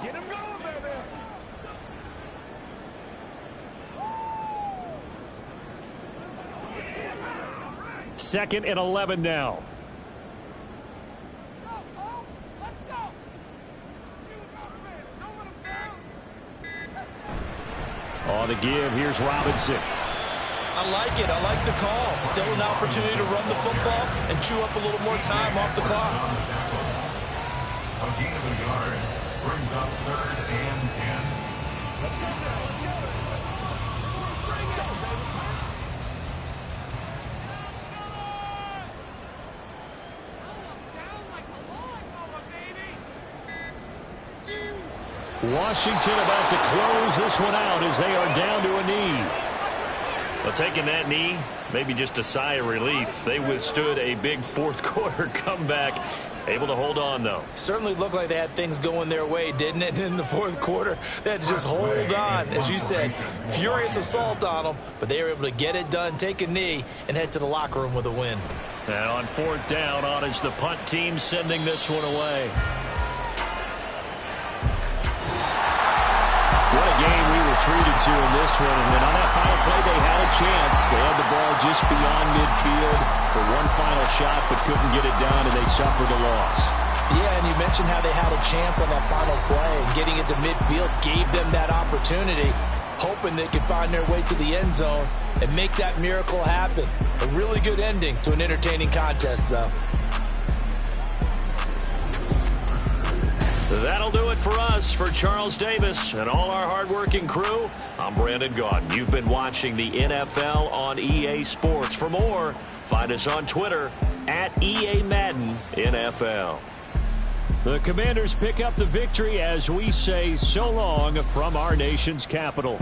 Get him going, baby. 2nd and 11 now. On the give, here's Robinson. I like it. I like the call. Still an opportunity to run the football and chew up a little more time off the clock. A gain of a yard brings up 3rd and 10. Let's go, let's go. Let's go, baby. Washington about to close this one out as they are down to a knee. Well, taking that knee, maybe just a sigh of relief. They withstood a big fourth quarter comeback. Able to hold on, though. Certainly looked like they had things going their way, didn't it? In the fourth quarter, they had to just hold on. As you said, furious assault on them, but they were able to get it done, take a knee, and head to the locker room with a win. And on fourth down, on is the punt team sending this one away. What a game we were treated to in this one. And on that final play, they had a chance. They had the ball just beyond midfield for one final shot, but couldn't get it done, and they suffered a loss. Yeah, and you mentioned how they had a chance on that final play, and getting it to midfield gave them that opportunity, hoping they could find their way to the end zone and make that miracle happen. A really good ending to an entertaining contest, though. That'll do it for us. For Charles Davis and all our hardworking crew, I'm Brandon Gaudin. You've been watching the NFL on EA Sports. For more, find us on Twitter at EA Madden NFL. The Commanders pick up the victory as we say so long from our nation's capital.